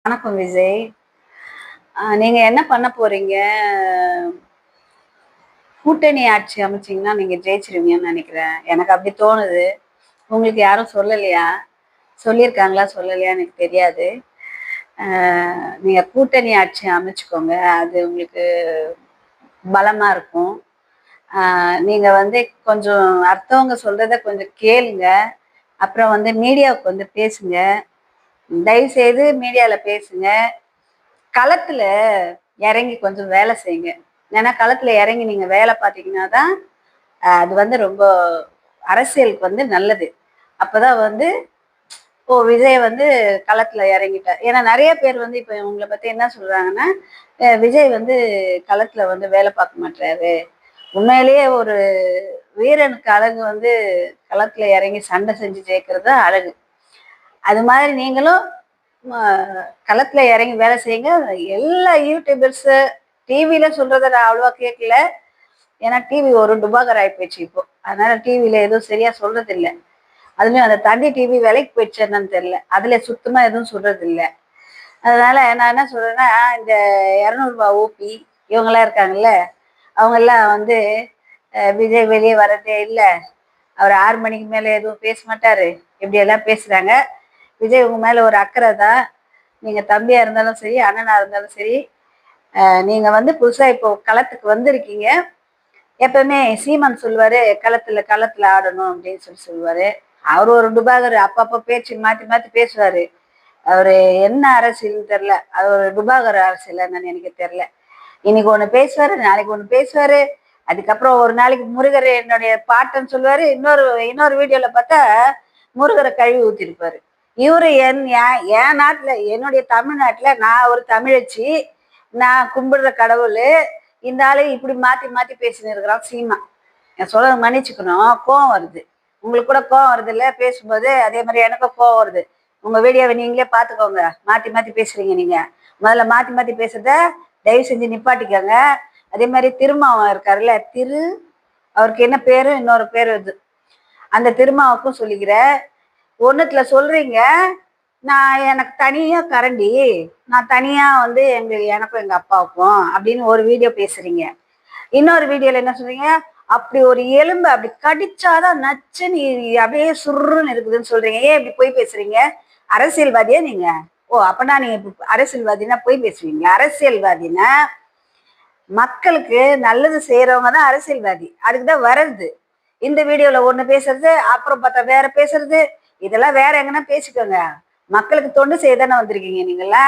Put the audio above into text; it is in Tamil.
வணக்கம் விஜய். நீங்க என்ன பண்ண போறீங்க? கூட்டணி ஆட்சி அமைச்சீங்கன்னா நீங்க ஜெயிச்சிருவீங்கன்னு நினைக்கிறேன். எனக்கு அப்படி தோணுது. உங்களுக்கு யாரும் சொல்லலையா? சொல்லியிருக்காங்களா? சொல்லலையா? எனக்கு தெரியாது. நீங்க கூட்டணி ஆட்சி அமைச்சுக்கோங்க. அது உங்களுக்கு பலமா இருக்கும். நீங்க வந்து கொஞ்சம் அடுத்தவங்க சொல்றத கொஞ்சம் கேளுங்க. அப்புறம் வந்து மீடியாவுக்கு வந்து பேசுங்க. தயவு செய்து மீடியால பேசுங்க. களத்துல இறங்கி கொஞ்சம் வேலை செய்யுங்க. ஏன்னா களத்துல இறங்கி நீங்க வேலை பார்த்தீங்கன்னா தான் அது வந்து ரொம்ப அரசியலுக்கு வந்து நல்லது. அப்பதான் வந்து ஓ விஜய் வந்து களத்துல இறங்கிட்டார். ஏன்னா நிறைய பேர் வந்து இப்ப உங்களை பத்தி என்ன சொல்றாங்கன்னா, விஜய் வந்து களத்துல வந்து வேலை பார்க்க மாட்டாரு. உண்மையிலேயே ஒரு வீரனுக்கு அழகு வந்து களத்துல இறங்கி சண்டை செஞ்சு ஜெயிக்கிறது தான் அழகு. அது மாதிரி நீங்களும் களத்துல இறங்கி வேலை செய்யுங்க. எல்லா யூடியூபர்ஸ் டிவியில சொல்றத நான் அவ்வளவா கேட்கல. ஏன்னா டிவி ஒரு டுபாகர் ஆகி போயிடுச்சு இப்போ. அதனால டிவியில எதுவும் சரியா சொல்றது இல்லை. அதுலயும் அந்த தந்தி டிவி விலைக்கு போயிடுச்சு என்னன்னு தெரியல. அதுல சுத்தமா எதுவும் சொல்றது இல்லை. அதனால நான் என்ன சொல்றேன்னா, இந்த 200 ஓபி இவங்கெல்லாம் இருக்காங்கல்ல, அவங்க எல்லாம் வந்து விஜய் வெளியே வர்றதே இல்லை, அவர் 6 மணிக்கு மேல எதுவும் பேச மாட்டாரு, இப்படி எல்லாம் பேசுறாங்க. விஜய் உங்க மேல ஒரு அக்கறை தான். நீங்க தம்பியா இருந்தாலும் சரி, அண்ணனா இருந்தாலும் சரி, நீங்க வந்து புதுசா இப்போ களத்துக்கு வந்திருக்கீங்க. எப்பவுமே சீமான் சொல்லுவாரு, களத்துல களத்துல ஆடணும் அப்படின்னு சொல்லுவாரு. அவரு ஒரு டுபாகர், அப்பப்ப பேச்சு மாத்தி மாத்தி பேசுவாரு. அவரு என்ன அரசியல்னு தெரியல. அது ஒரு டுபாகர் அரசியல் என்னன்னு எனக்கு தெரியல. இன்னைக்கு ஒண்ணு பேசுவாரு, நாளைக்கு ஒண்ணு பேசுவாரு. அதுக்கப்புறம் ஒரு நாளைக்கு முருகர் என்னுடைய பாட்டுன்னு சொல்லுவாரு. இன்னொரு இன்னொரு வீடியோல பார்த்தா முருகரை கழுவி ஊத்திருப்பாரு. இவரு என் நாட்டுல, என்னுடைய தமிழ்நாட்டுல நான் ஒரு தமிழச்சி, நான் கும்பிடுற கடவுள், இந்த ஆளு இப்படி மாத்தி மாத்தி பேசின்னு இருக்கிறான் சீமா. என் சொல்ல மன்னிச்சுக்கணும், கோவம் வருது. உங்களுக்கு கூட கோவம் வருது இல்ல பேசும்போது? அதே மாதிரி எனக்கும் கோவம் வருது. உங்க வீடியோவை நீங்களே பாத்துக்கோங்க. மாத்தி மாத்தி பேசுறீங்க நீங்க. முதல்ல மாத்தி மாத்தி பேசுறத தயவு செஞ்சு நிப்பாட்டிக்கோங்க. அதே மாதிரி திருமாவன் இருக்காருல்ல, அவருக்கு என்ன பேரு, இன்னொரு பேரு இது. அந்த திருமாவுக்கும் சொல்லிக்கிறேன். ஒண்ணுத்துல சொல்றீங்க, நான் எனக்கு தனியா கரண்டி, நான் தனியா வந்து எனக்கும் எங்க அப்பாவுக்கும் அப்படின்னு ஒரு வீடியோ பேசுறீங்க. இன்னொரு வீடியோல என்ன சொல்றீங்க, அப்படி ஒரு எலும்பு அப்படி கடிச்சாதான் நச்சுன்னு அப்படியே சுருன்னு இருக்குதுன்னு சொல்றீங்க. ஏன் இப்படி போய் பேசுறீங்க? அரசியல்வாதியா நீங்க? ஓ அப்பனா நீங்க அரசியல்வாதினா போய் பேசுவீங்களா? அரசியல்வாதினா மக்களுக்கு நல்லது செய்யறவங்க தான் அரசியல்வாதி. அதுக்குதான் வர்றது. இந்த வீடியோல ஒண்ணு பேசுறது, அப்புறம் பார்த்தா வேற பேசுறது. இதெல்லாம் வேற எங்கன்னா பேசிக்கோங்க. மக்களுக்கு தொண்டு செய்ய தானே வந்திருக்கீங்க நீங்களா?